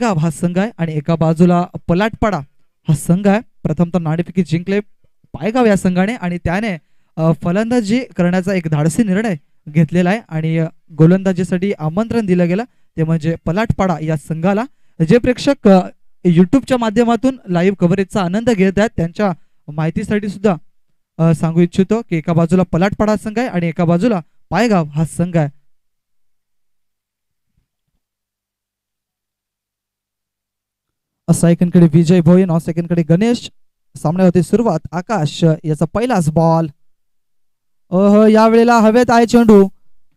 गाव हा संघ आहे आणि एका बाजूला पलाटपाडा हा संघ आहे. प्रथमतः नाणेफेकी जिंकले पायगाव या संघाने आणि त्याने फलंदाजी करण्याचा एक धाडसी निर्णय घेतलेला आहे आणि गोलंदाजीसाठी आमंत्रण दिलं गेलं ते म्हणजे पलाटपाडा या संघाला. जे प्रेक्षक युट्यूबच्या माध्यमातून लाईव्ह कव्हरेजचा आनंद घेत आहेत त्यांच्या माहितीसाठी सुद्धा सांगू इच्छितो की एका बाजूला पलाटपाडा संघ आहे आणि एका बाजूला पायगाव हा संघ आहे. सेकंडकडे विजय भोई, नॉन सेकंडकडे गणेश. सामन्यावरती सुरुवात. आकाश याचा पहिलाच बॉल. यावेळेला हवेत आहे चेंडू.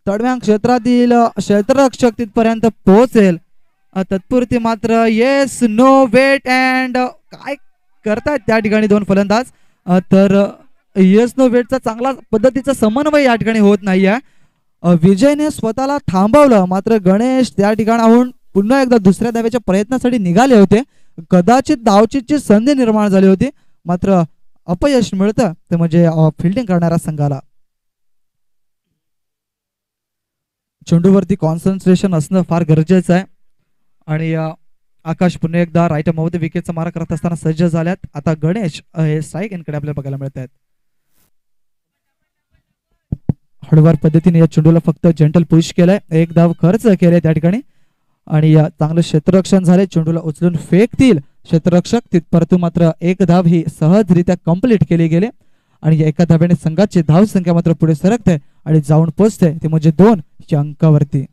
तडव्या क्षेत्रातील क्षेत्ररक्षक तिथपर्यंत पोहोचेल. तत्पुरती मात्र येस नो वेट अँड काय करतायत त्या ठिकाणी दोन फलंदाज. तर येस नो वेटचा चांगला पद्धतीचा समन्वय या ठिकाणी होत नाहीये. विजयने स्वतःला थांबवलं मात्र गणेश त्या ठिकाणाहून पुन्हा एकदा दुसऱ्या धावेच्या प्रयत्नासाठी निघाले होते. कदाचित धावचीची संधी निर्माण झाली होती मात्र अपयश मिळतं ते म्हणजे फिल्डिंग करणाऱ्या संघाला. चेंडूवरती कॉन्सन्ट्रेशन असणं फार गरजेचं आहे आणि आकाश पुन्हा एकदा राईट मध्ये विकेटचा मारा करत असताना सज्ज झाल्यात. आता गणेश हे स्ट्राईक एंडकडे आपल्याला बघायला मिळत आहेत. हळूवार पद्धतीने या चेंडूला फक्त जेंटल पुश केलंय. एक धाव खर्च केले त्या ठिकाणी आणि चांगलं क्षेत्ररक्षण झाले. चेंडूला उचलून फेकतील क्षेत्ररक्षक तिथपर्यंत मात्र एक धाव ही सहजरित्या कंप्लीट केली गेली आणि एका धाव्याने संघाची धाव संख्या मात्र पुढे सरकते आणि जाऊन पोहोचते ते म्हणजे 2 या अंकावरती.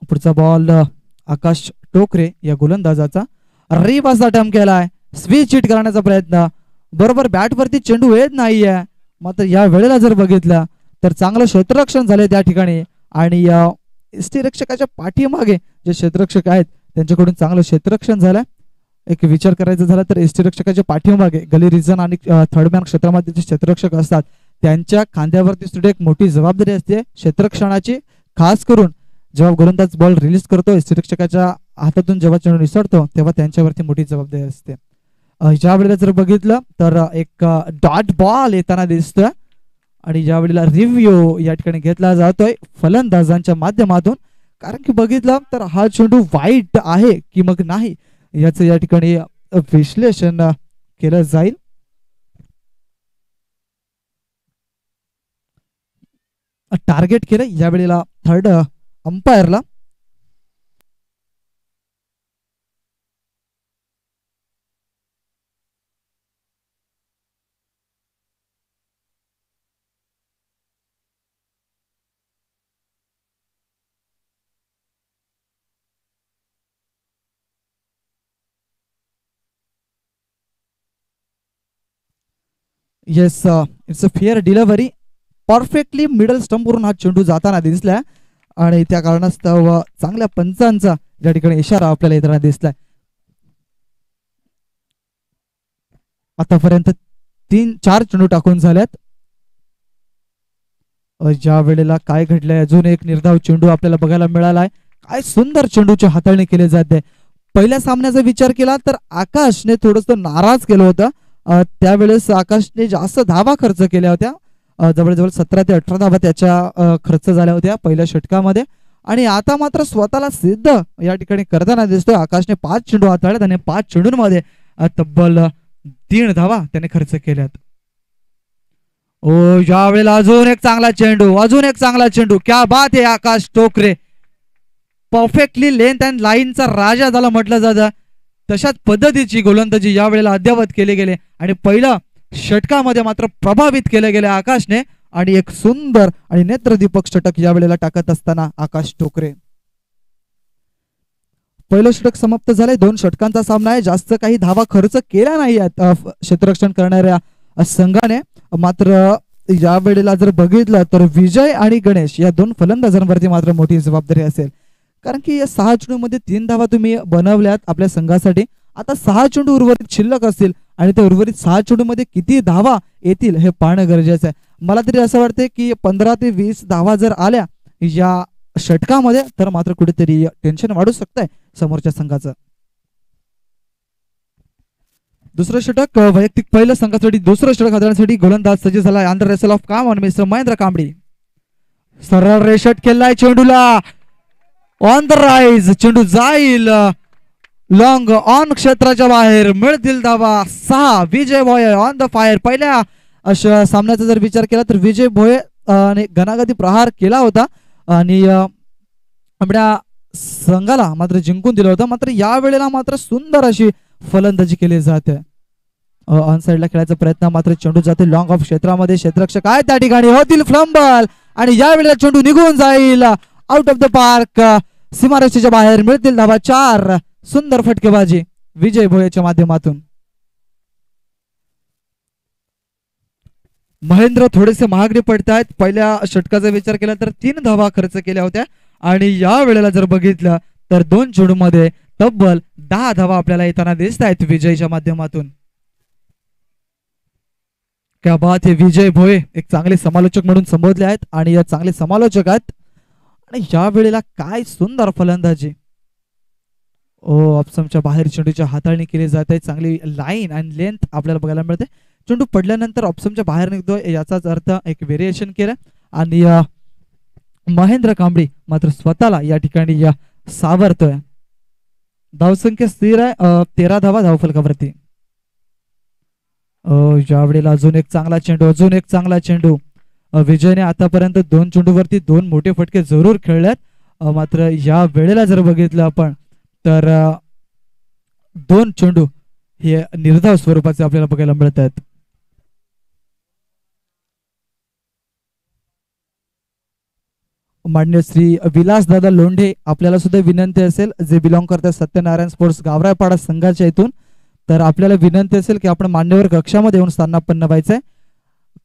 पुढचा बॉल आकाश टोकरे या गोलंदाजाचा. रिबाचा अटेम्प्ट केलाय. स्विच हिट करण्याचा प्रयत्न. बरोबर बॅट वरती चेंडू येत नाहीये मात्र या वेळेला जर बघितलं तर चांगलं क्षेत्ररक्षण झाले त्या ठिकाणी आणि यष्टीरक्षकाच्या पाठीमागे जे क्षेत्ररक्षक आहेत त्यांच्याकडून चांगलं क्षेत्ररक्षण झालं. एक विचार करायचा झाला तर यष्टीरक्षकाच्या पाठीमागे गली रिजन आणि थर्ड मॅन क्षेत्रामध्ये जे क्षेत्ररक्षक असतात त्यांच्या खांद्यावरती सुद्धा एक मोठी जबाबदारी असते क्षेत्ररक्षणाची. खास करून जेव्हा गोलंदाज बॉल रिलीज करतो यष्टीरक्षकाच्या हातातून जेव्हा चेंडू निसटतो तेव्हा त्यांच्यावरती मोठी जबाबदारी असते. ज्या वेळेला जर बघितलं तर एक डॉट बॉल येताना दिसतोय आणि ज्या वेळेला रिव्ह्यू या ठिकाणी घेतला जातोय फलंदाजांच्या माध्यमातून. कारण की बघितलं तर हा चेंडू वाईट आहे की मग नाही याचं या ठिकाणी विश्लेषण केलं जाईल. टार्गेट केलं या वेळेला थर्ड अंपायरला. Yes it's a fair delivery. Perfectly middle stump वरून हा चेंडू जाताना दिसलाय आणि त्या कारणास्तव चांगल्या पंचांचा या ठिकाणी इशारा आपल्याला येताना दिसलाय. आतापर्यंत 3-4 चेंडू टाकून झाल्यात. ज्या वेळेला काय घडलंय अजून एक निर्धाव चेंडू आपल्याला बघायला मिळालाय. काय सुंदर चेंडूची हाताळणी केली जाते. पहिल्या सामन्याचा विचार केला तर आकाशने थोडस नाराज केलं होतं. त्यावेळेस आकाशने जास्त धावा खर्च केल्या होत्या. जवळजवळ 17 ते 18 धावा त्याच्या खर्च झाल्या होत्या पहिल्या षटकामध्ये आणि आता मात्र स्वतःला सिद्ध या ठिकाणी करताना दिसतोय. आकाशने 5 चेंडू हाताळल्यात आणि 5 चेंडूंमध्ये तब्बल 3 धावा त्याने खर्च केल्यात. या वेळेला अजून एक चांगला चेंडू क्या बात आहे आकाश टोकरे. परफेक्टली लेंथ अँड लाईनचा राजा झाला म्हटलं जातं तशाच पद्धतीची गोलंदाजी या वेळेला अद्यावत केले गेले आणि पहिला षटकामध्ये मात्र प्रभावित केले गेले आकाशने आणि एक सुंदर आणि नेत्रदीपक षटक या वेळेला टाकत असताना आकाश टोकरे. पहिलं षटक समाप्त झालंय. 2 षटकांचा सामना आहे. जास्त काही धावा खर्च केल्या नाही आहेत क्षेत्ररक्षण करणाऱ्या संघाने. मात्र या वेळेला जर बघितलं तर विजय आणि गणेश या 2 फलंदाजांवरती मात्र मोठी जबाबदारी असेल. कारण की या 6 चेंडूमध्ये 3 धावा तुम्ही बनवल्यात आपल्या संघासाठी. आता 6 चेंडू उर्वरित शिल्लक असतील आणि त्या उर्वरित 6 चेंडूमध्ये किती धावा येतील हे पाहणं गरजेचं आहे. मला तरी असं वाटतं की 15 ते 20 धावा जर आल्या या षटकामध्ये तर मात्र कुठेतरी टेन्शन वाढू शकतंय समोरच्या संघाचं. दुसरं षटक वैयक्तिक पहिलं संघासाठी दुसरं षटक हाताळण्यासाठी गोलंदाज सज्ज झाला अंडर रेसल ऑफ काम ऑन मिस्टर महेंद्र कांबडी. सरळ रेषट केलाय चेंडूला ऑन द राईज चेंडू जाईल लॉंग ऑन क्षेत्राच्या बाहेर मिळतील धावा 6. विजय भोये ऑन द फायर. पहिल्या अशा सामन्याचा जर विचार केला तर विजय भोये ने घणाघाती प्रहार केला होता आणि आपल्या संघाला मात्र जिंकून दिलं होतं. मात्र या वेळेला मात्र सुंदर अशी फलंदाजी केली जाते. ऑन साइडला खेळायचा प्रयत्न मात्र चेंडू जाते लॉंग ऑफ क्षेत्रामध्ये. क्षेत्ररक्षक आहे त्या ठिकाणी होतील फ्लंबल आणि या वेळेला चेंडू निघून जाईल आउट ऑफ द पार्क. सीमारेषेच्या बाहेर मिळतील धावा 4. सुंदर फटकेबाजी विजय भोयेच्या माध्यमातून. महेंद्र थोडेसे महागडे पडतायत. पहिल्या षटकाचा विचार केला तर 3 धावा खर्च केल्या होत्या आणि या वेळेला जर बघितलं तर 2 चेंडूमध्ये तब्बल 10 धावा आपल्याला येताना दिसत आहेत विजयच्या माध्यमातून. क्या बात आहे. विजय भोये एक चांगले समालोचक म्हणून संबोधले आहेत आणि या चांगले समालोचक आहेत आणि या वेळेला काय सुंदर फलंदाजी. ऑप्शनच्या बाहेर चेंडूच्या हाताळणी केली जाते. चांगली लाईन आणि लेंथ आपल्याला बघायला मिळते. चेंडू पडल्यानंतर ऑप्शनच्या बाहेर निघतोय याचाच अर्थ एक व्हेरिएशन केलं आणि महेंद्र कांबडी मात्र स्वतःला या ठिकाणी सावरतोय. धावसंख्या स्थिर आहे 13 धावा धावफलकावरती. यावेळेला अजून एक चांगला चेंडू. विजयने आतापर्यंत 2 चेंडूवरती 2 मोठे फटके जरूर खेळल्यात. मात्र या वेळेला जर बघितलं आपण तर 2 चेंडू हे निर्धाव स्वरूपाचे आपल्याला बघायला मिळत आहेत. मान्य श्री विलासदादा लोंढे आपल्याला सुद्धा विनंती असेल जे बिलॉंग करतात सत्यनारायण स्पोर्ट्स गावरापाडा संघाच्या इथून तर आपल्याला विनंती असेल की आपण मान्यवर कक्षामध्ये येऊन स्थानापन्न व्हायचंय.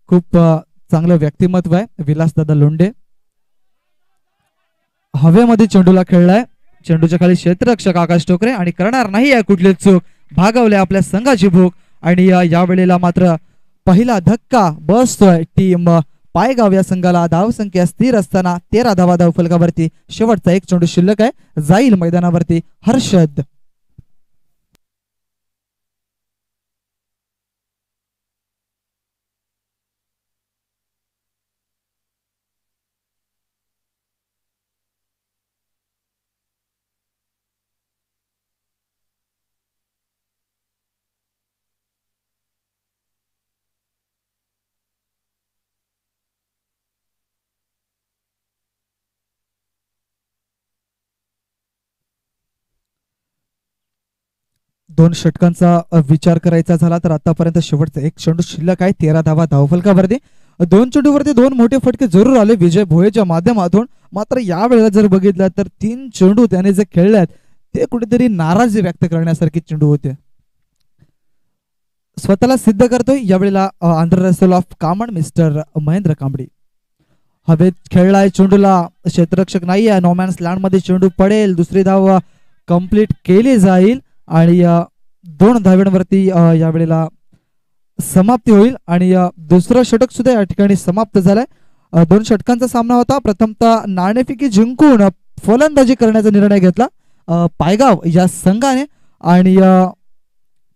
खूप चांगलं व्यक्तिमत्व आहे विलासदादा लोंढे. हवेमध्ये चेंडूला खेळलाय. चेंडूच्या खाली क्षेत्ररक्षक आकाश टोकरे आणि करणार नाही आहे कुठली चूक. भागवले आपल्या संघाची भूक आणि या वेळेला मात्र पहिला धक्का बसतोय टीम पायगाव या संघाला. धावसंख्या स्थिर असताना 13 धावा धावफलकावरती. शेवटचा 1 चेंडू शिल्लक आहे. जाईल मैदानावरती हर्षद. दोन षटकांचा विचार करायचा झाला तर आतापर्यंत शेवटचा 1 चेंडू शिल्लक आहे. 13 धावा धावफलकावरती. 2 चेंडूवरती 2 मोठे फटके जरूर आले विजय भोयेच्या माध्यमातून. मात्र या वेळेला जर बघितलं तर 3 चेंडू त्याने जे खेळल्यात ते कुठेतरी नाराजी व्यक्त करण्यासारखे चेंडू होते. स्वतःला सिद्ध करतोय यावेळेला अंडर रेसल ऑफ कामन मिस्टर महेंद्र कांबडी. हवेत खेळलाय चेंडूला. क्षेत्ररक्षक नाही आहे. नोमॅन्स लँड मध्ये चेंडू पडेल. दुसरी धाव कंप्लीट केली जाईल आणि 2 धाव्यांवरती यावेळेला समाप्ती होईल आणि दुसरं षटक सुद्धा या ठिकाणी समाप्त झालंय. 2 षटकांचा सामना होता. प्रथमतः नाणेफेकी जिंकून फलंदाजी करण्याचा निर्णय घेतला पायगाव या संघाने आणि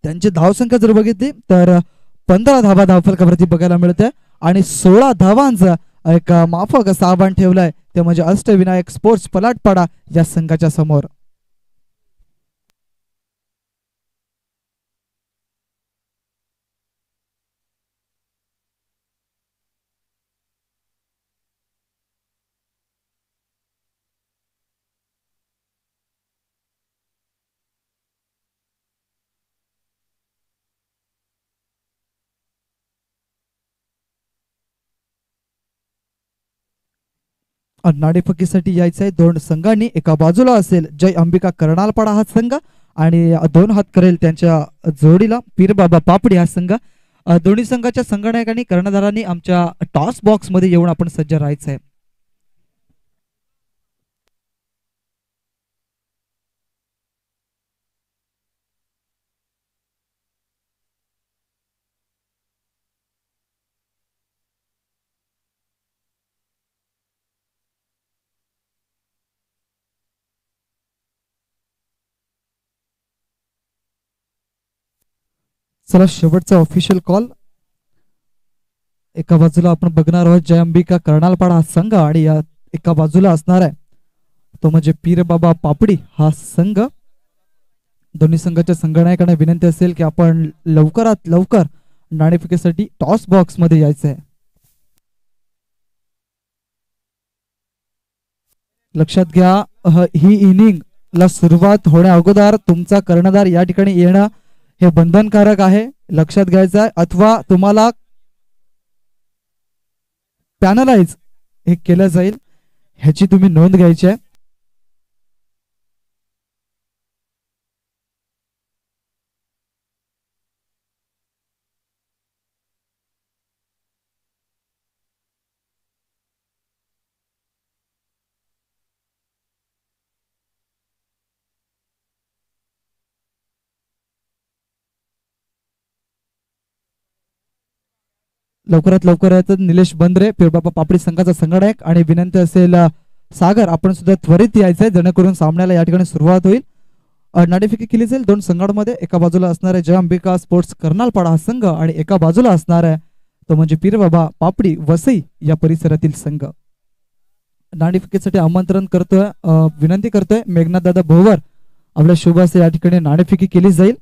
त्यांची धावसंख्या जर बघितली तर 15 धावा धावफलकावरती बघायला मिळते आणि 16 धावांचा एक माफक असं आव्हान ठेवलंय ते म्हणजे अष्टविनायक स्पोर्ट्स पलाटपाडा या संघाच्या समोर. नाणेफेकीसाठी यायचंय 2 संघांनी. एका बाजूला असेल जय अंबिका कर्णालपाडा हा संघ आणि 2 हात करेल त्यांच्या जोडीला पीरबाबा पापडी हा संघ. दोन्ही संघाच्या संघनायकांनी कर्णधारांनी आमच्या टॉस बॉक्स मध्ये येऊन आपण सज्ज राहायचंय. चला शेवटचा ऑफिशियल कॉल. एका बाजूला आपण बघणार आहोत जय अंबिका कर्नालपाडा हा संघ आणि या एका बाजूला असणार आहे तो म्हणजे पीर बाबा पापडी हा संघ. दोन्ही संघाच्या संघनायकांना विनंती असेल की आपण लवकरात लवकर नाणेफेकीसाठी टॉस बॉक्स मध्ये यायचं आहे. लक्षात घ्या ही इनिंग ला सुरुवात होण्या अगोदर तुमचा कर्णधार या ठिकाणी येणं हे बंधनकारक आहे, लक्षात घ्यायचं आहे. अथवा तुम्हाला पॅनलाइज हे केलं जाईल ह्याची तुम्ही नोंद घ्यायची आहे. लवकरात लवकर निलेश बंद्रे पीरबाबा पापडी संघाचा संघनायक आणि विनंती असेल सागर आपण सुद्धा त्वरित यायचंय जेणेकरून सामन्याला या ठिकाणी सुरुवात होईल. नाणेफेकी केली जाईल दोन संघांमध्ये. एका बाजूला असणार आहे जय अंबिका स्पोर्ट्स कर्नालपाडा हा संघ आणि एका बाजूला असणार आहे तो म्हणजे पीरबाबा पापडी वसई या परिसरातील संघ. नाणेफेकीसाठी आमंत्रण करतोय, विनंती करतोय मेघनाथ दादा भोवर आपल्या शुभ हस्ते या ठिकाणी नाणेफेकी केली जाईल.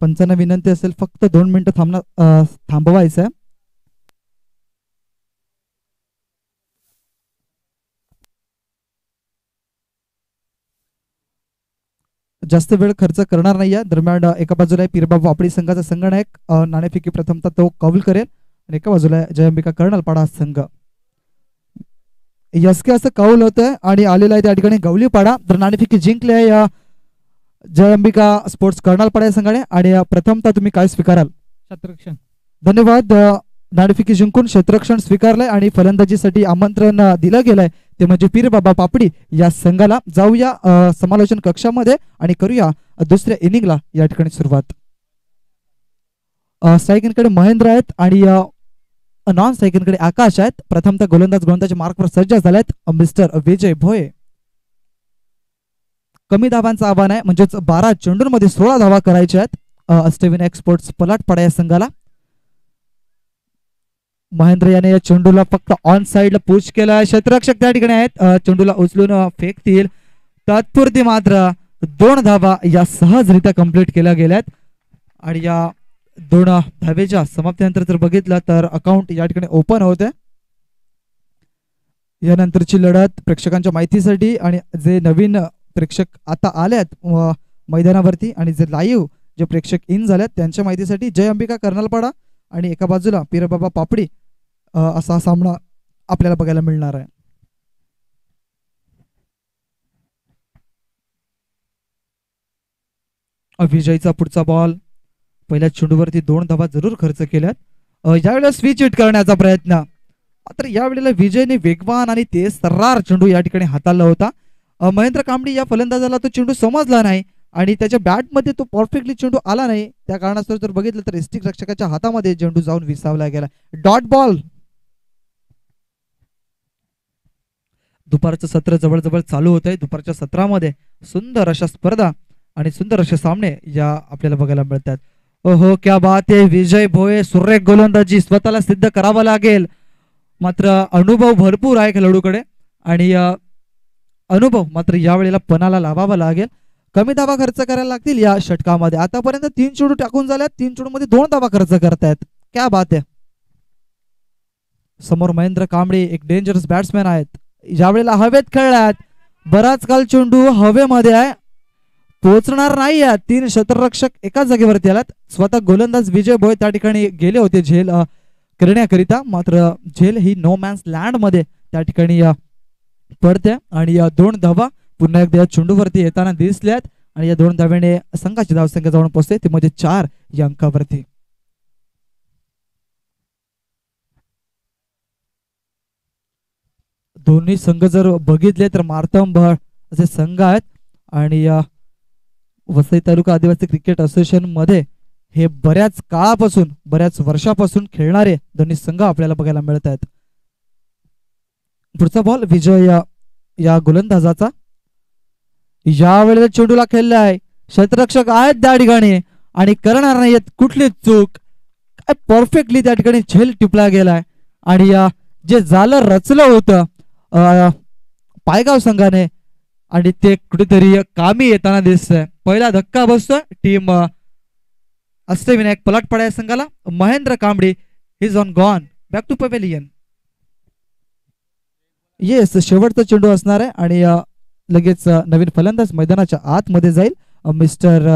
पंचांना विनंती असेल फक्त 2 मिनिटं थांबवायचं आहे. जास्त वेळ खर्च करणार नाहीये. दरम्यान एका बाजूला पीरबाबा पापडी संघाचा संघनायक नाणेफेकी प्रथमतः तो कौल करेल आणि एका बाजूला जय अंबिका कर्नालपाडा संघ. यसके असं कौल होतंय आणि आलेला आहे त्या ठिकाणी गवलीपाडा. तर नाणेफेकी जिंकली आहे या जय अंबिका स्पोर्ट्स कर्नालपाडा संघाने आणि प्रथमतः तुम्ही काय स्वीकाराल? क्षेत्ररक्षण. धन्यवाद. नाणेफेकी जिंकून क्षेत्ररक्षण स्वीकारलंय आणि फलंदाजीसाठी आमंत्रण दिलं गेलंय ते म्हणजे पीरबाबा पापडी या संघाला. जाऊया समालोचन कक्षामध्ये आणि करूया दुसऱ्या इनिंगला या ठिकाणी सुरुवात. स्ट्रायकिंगकडे महेंद्र आहेत आणि नॉन स्ट्रायकिंगकडे आकाश आहेत. प्रथमतः गोलंदाज मार्कवर सज्ज झालेत मिस्टर विजय भोये. कमी धावांचं आव्हान आहे म्हणजेच 12 चेंडूंमध्ये 16 धावा करायच्या आहेत अष्टविनायक स्पोर्ट्स पलाटपाडा या संघाला. महेंद्र याने या चेंडूला फक्त ऑन साइडला पुश केला. क्षेत्ररक्षक त्या ठिकाणी आहेत, चेंडूला उचलून फेकतील. तात्पुरती मात्र 2 धावा या सहजरित्या कंप्लीट केल्या गेल्यात आणि या 2 धावेच्या समाप्तीनंतर जर बघितलं तर अकाउंट या ठिकाणी ओपन होते. यानंतरची लढत प्रेक्षकांच्या माहितीसाठी आणि जे नवीन प्रेक्षक आता आल्यात मैदानावरती आणि जे लाईव्ह जे प्रेक्षक इन झाल्यात त्यांच्या माहितीसाठी जय अंबिका कर्नालपाडा आणि एका बाजूला पीरबाबा पापडी असा सामना आपल्याला बघायला मिळणार आहे. विजयचा पुढचा बॉल. पहिल्या चेंडूवरती 2 धावा जरूर खर्च केल्यात. यावेळेला स्विच हिट करण्याचा प्रयत्न, मात्र यावेळेला विजयने वेगवान आणि तेज सर्रार चेंडू या ठिकाणी हाताळला होता. महेंद्र कांबडी या फलंदाजाला तो चेंडू समजला नाही आणि त्याच्या बॅटमध्ये तो परफेक्टली चेंडू आला नाही. त्या कारणास्तव जर बघितलं तर एसटी रक्षकाच्या हातामध्ये चेंडू जाऊन विसावला गेला. Dot ball. दुपारचं सत्र जवळ चालू होत आहे. दुपारच्या सत्रामध्ये सुंदर अशा स्पर्धा आणि सुंदर असे सामने या आपल्याला बघायला मिळतात. ओहो क्या बात आहे. विजय भोये सुरेख गोलंदाजी, स्वतःला सिद्ध करावं लागेल. मात्र अनुभव भरपूर आहे खेळाडूकडे आणि अनुभव मात्र यावेळेला पणाला लावावा लागेल. कमी धावा खर्च करायला लागतील या षटकामध्ये. आतापर्यंत 3 चेंडू टाकून झाल्यात, 3 चेंडूमध्ये 2 धावा खर्च करतायत. क्या बात आहे. समोर महेंद्र कांबळे एक डेंजरस बॅट्समॅन आहेत. यावेळेला हवेत खेळल्यात. बराच काल चेंडू हवेमध्ये आहे, पोहोचणार नाही. 3 क्षेत्ररक्षक एकाच जागेवरती आलात. स्वतः गोलंदाज विजय भोये त्या ठिकाणी गेले होते झेल करण्याकरिता, मात्र झेल ही नो मॅन्स लँड मध्ये त्या ठिकाणी पडते आणि या 2 धावा पुन्हा एकदा चेंडूवरती येताना दिसल्यात आणि या 2 धाव्याने संघाची धावसंख्या जाऊन पोहोचते ते म्हणजे 4 या अंकावरती. दोन्ही संघ जर बघितले तर मार्तंड असे संघ आहेत आणि वसई तालुका आदिवासी क्रिकेट असोसिएशन मध्ये हे बऱ्याच काळापासून बऱ्याच वर्षापासून खेळणारे दोन्ही संघ आपल्याला बघायला मिळत आहेत. पुढचा बॉल विजय या गोलंदाजाचा. या वेळेला चेंडूला खेळलाय, क्षेत्ररक्षक आहेत त्या ठिकाणी आणि करणार नाहीयेत कुठलीच चूक. काय परफेक्टली त्या ठिकाणी झेल टिपला गेलाय आणि जे झालं रचलं होतं पायगाव संघाने आणि ते कुठेतरी कामी येताना दिसतंय. पहिला धक्का बसतोय टीम अष्टविनायक पलाटपाडा या संघाला. Mahendra Kambadi is on gone back to pavilion. Yes, शेवटचा चेंडू असणार आहे आणि लगेच नवीन फलंदाज मैदानाच्या आतमध्ये जाईल. मिस्टर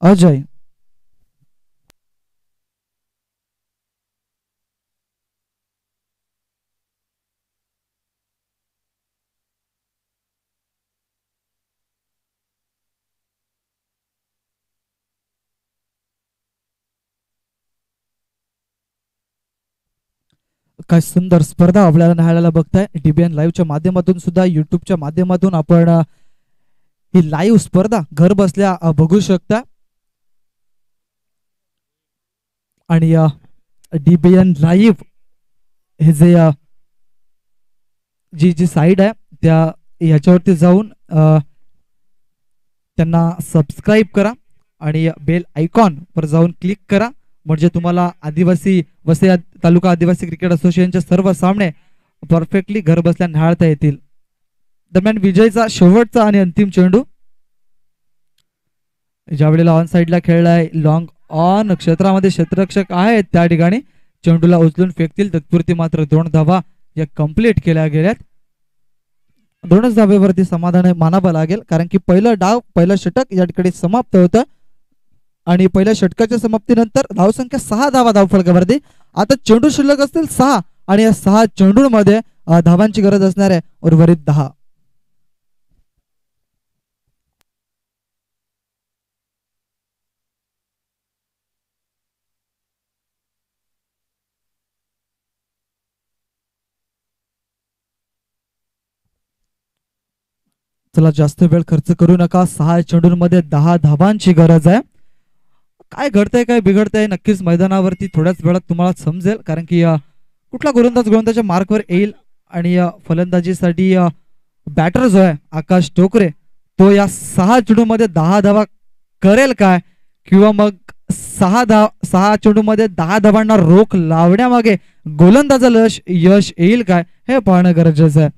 अजय. काय सुंदर स्पर्धा आपल्याला न्याहाळायला बघताय. डीबीएन लाईव्हच्या माध्यमातून सुद्धा युट्यूबच्या माध्यमातून आपण ही लाईव्ह स्पर्धा घर बसल्या बघू शकता. आणि डीबीएन लाईव्ह हे जे जी साईड आहे त्या याच्यावरती जाऊन त्यांना सबस्क्राईब करा आणि बेल आयकॉन वर जाऊन क्लिक करा, म्हणजे तुम्हाला आदिवासी वसई तालुका आदिवासी क्रिकेट असोसिएशनचे सर्व सामने परफेक्टली घर बसल्या निहाळता येतील. दरम्यान विजयचा शेवटचा आणि अंतिम चेंडू ज्या वेळेला ऑन साइडला खेळलाय, लॉंग ऑन क्षेत्रामध्ये क्षेत्ररक्षक आहेत त्या ठिकाणी चेंडूला उचलून फेकतील. तत्पुरती मात्र 2 धावा या कंप्लीट केल्या गेल्यात. 2च धावेवरती समाधान मानावं लागेल, कारण की पहिलं षटक या ठिकाणी समाप्त होतं आणि पहिल्या षटकाच्या समाप्तीनंतर धावसंख्या 6 धावा धावफलकावरती. आता चेंडू शिल्लक असतील 6 आणि या 6 चेंडूंमध्ये धावांची गरज असणार आहे उर्वरित 10. चला, जास्त वेळ खर्च करू नका. 6 चेंडूंमध्ये 10 धावांची गरज आहे. काय घडतंय काय बिघडतंय नक्कीच मैदानावरती थोड्याच वेळात तुम्हाला समजेल, कारण की कुठला गोलंदाजाच्या मार्कवर येईल आणि फलंदाजीसाठी बॅटर जो आहे आकाश टोकरे तो या 6 चेंडूमध्ये 10 धावा करेल काय, किंवा मग 6 चेंडूमध्ये 10 धावांना रोख लावण्यामागे गोलंदाजाला यश येईल काय हे पाहणं गरजेचं आहे.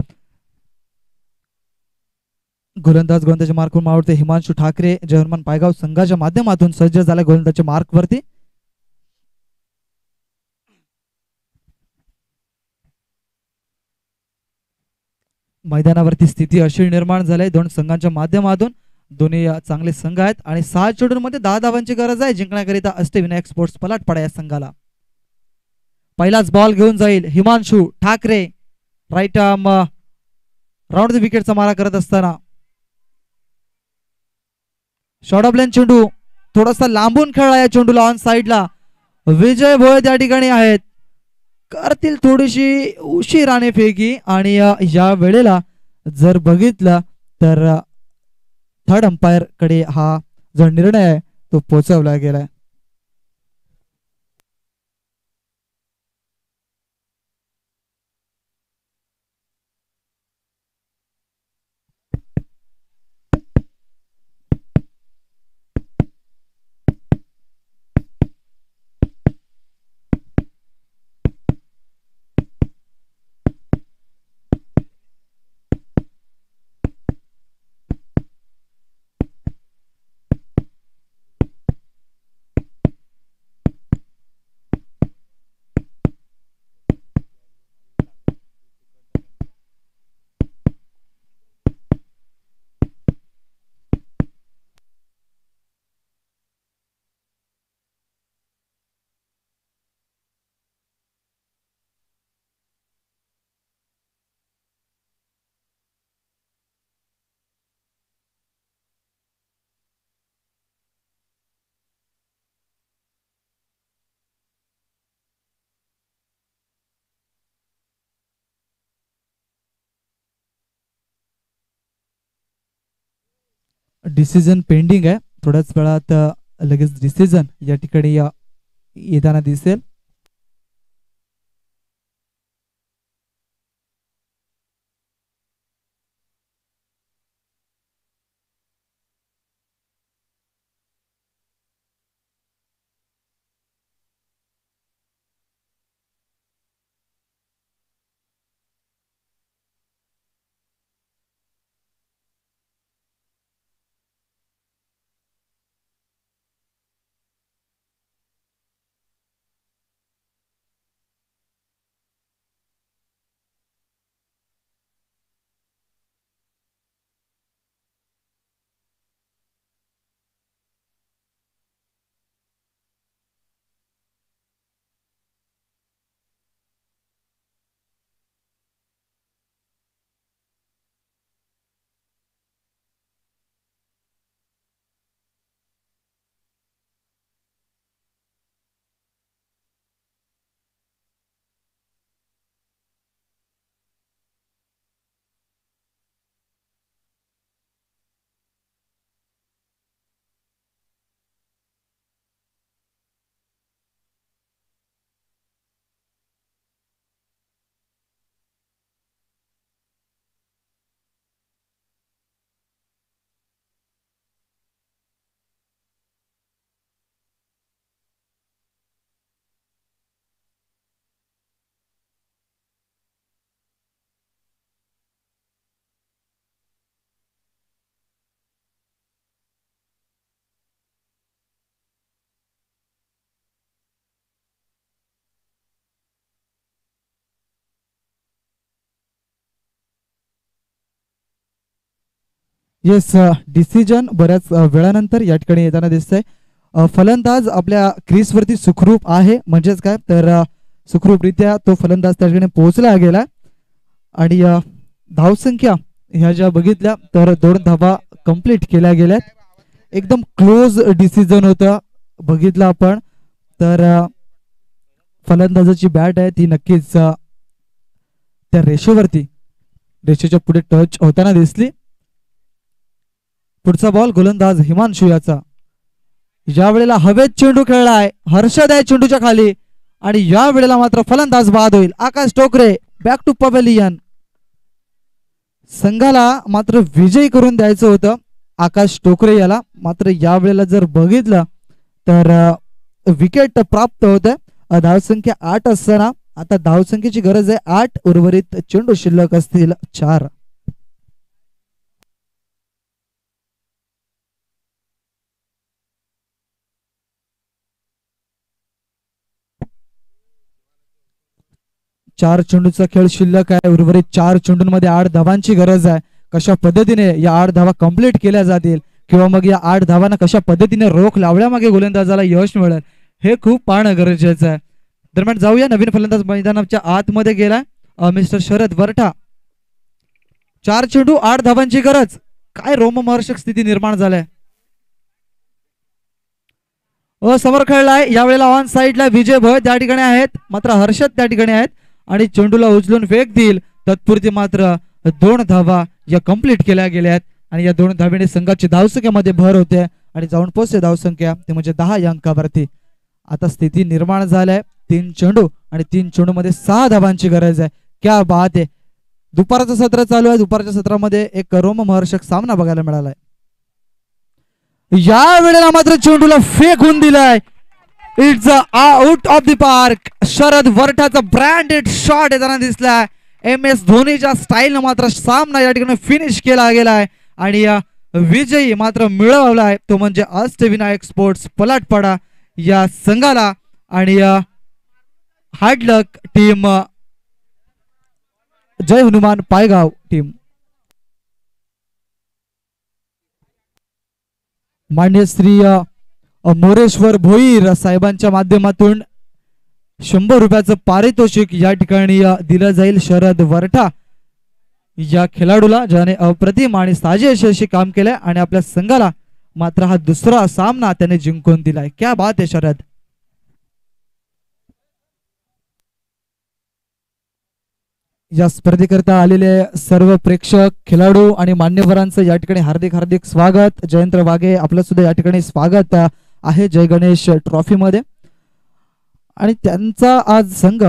गोलंदाजाच्या मार्कवर मावळते हिमांशू ठाकरे जर्मन पायगाव संघाच्या माध्यमातून सज्ज झाला गोलंदाजाच्या मार्कवरती. मैदानावरती स्थिती अशी निर्माण झाली 2 संघांच्या माध्यमातून. दोन्ही चांगले संघ आहेत आणि 6 चेंडूंमध्ये 10 धावांची गरज आहे जिंकण्याकरिता अष्टविनायक स्पोर्ट्स पलाटपाडा या संघाला. पहिलाच बॉल घेऊन जाईल Himanshu Thackeray. Right arm round the विकेटचा मारा करत असताना शॉर्ट ऑफ लाईन चेंडू थोडासा लांबून खेळला या चेंडूला ऑन साइडला. विजय भोळे त्या ठिकाणी आहेत, करतील थोडीशी उशिराने फेकी आणि या वेळेला जर बघितलं तर थर्ड अंपायर कडे हा जो निर्णय आहे तो पोहोचवला गेलाय. डिसिजन पेंडिंग आहे, थोड्याच वेळात लगेच डिसिजन या ठिकाणी येताना दिसेल. येस, डिसिजन बऱ्याच वेळानंतर या ठिकाणी येताना दिसतंय. फलंदाज आपल्या क्रीजवरती सुखरूप आहे, म्हणजेच काय तर सुखरूपरित्या तो फलंदाज त्या ठिकाणी पोहोचला गेला. आणि धावसंख्या ह्या ज्या बघितल्या तर 2 धावा कंप्लीट केल्या गेल्यात. एकदम क्लोज डिसिजन होतं बघितलं आपण तर. फलंदाजाची बॅट आहे ती नक्कीच त्या रेषेच्या पुढे टच होताना दिसली. पुढचा बॉल गोलंदाज हिमांशू याचा. या वेळेला हवेत चेंडू खेळलाय, हर्षद आहे चेंडूच्या खाली आणि या वेळेला मात्र फलंदाज बाद होईल. आकाश टोकरे बॅक टू पवेलियन. संघाला मात्र विजयी करून द्यायचं होतं आकाश टोकरे याला, मात्र या वेळेला जर बघितलं तर विकेट प्राप्त होत आहे. धावसंख्या 8 असताना आता धावसंख्येची गरज आहे 8, उर्वरित चेंडू शिल्लक असतील 4. चार चेंडूचा खेळ शिल्लक आहे, उर्वरित 4 चेंडूंमध्ये 8 धावांची गरज आहे. कशा पद्धतीने या 8 धावा कंप्लीट केल्या जातील किंवा मग या 8 धावांना कशा पद्धतीने रोख लावल्यामागे गोलंदाजाला यश मिळेल हे खूप पाहणं गरजेचं आहे. दरम्यान जाऊया, नवीन फलंदाज मैदानाच्या आतमध्ये गेलाय मिस्टर शरद वरठा. 4 चेंडू 8 धावांची गरज. काय रोमहर्षक स्थिती निर्माण झालाय. समोर खेळलाय यावेळेला ऑन साइडला विजय भोय त्या ठिकाणी आहेत, मात्र हर्षद त्या ठिकाणी आहेत आणि चेंडूला उचलून फेक देईल. तत्पुरती मात्र 2 धावा या कंप्लीट केल्या गेल्यात आणि या 2 धावेने संघाची धावसंख्येमध्ये भर होते आणि जाऊन पोहोचते धावसंख्या ते म्हणजे 10 या अंकावरती. आता स्थिती निर्माण झालाय 3 चेंडू आणि 3 चेंडू मध्ये 6 धावांची गरज आहे. क्या बात आहे. दुपारचं सत्र चालू आहे. दुपारच्या सत्रामध्ये एक रोमहर्षक सामना बघायला मिळालाय. या वेळेला मात्र चेंडूला फेकून दिलाय. It's out of the park. Sharad वरठाचा ब्रँडेड शॉट येताना दिसलाय. MS धोनीच्या स्टाईलनं मात्र सामना या ठिकाणी फिनिश केला गेलाय आणि विजयी मात्र मिळवलाय तो म्हणजे अष्टविनायक स्पोर्ट्स पलाटपाडा या संघाला. आणि हार्डलक टीम, जय हनुमान पायगाव टीम. मान्य श्री मोरेश्वर भोईर साहेबांच्या माध्यमातून 100 रुपयाचं पारितोषिक या ठिकाणी दिलं जाईल शरद वरठा या खेळाडूला, ज्याने अप्रतिम आणि साजेशी अशी काम केलंय आणि आपल्या संघाला मात्र हा दुसरा सामना त्याने जिंकून दिलाय. क्या बात आहे शरद. या स्पर्धेकरता आलेले सर्व प्रेक्षक, खेळाडू आणि मान्यवरांचं या ठिकाणी हार्दिक हार्दिक स्वागत. जयंत वाघे आपलं सुद्धा या ठिकाणी स्वागत आहे जय गणेश ट्रॉफी मध्ये. आणि त्यांचा आज संघ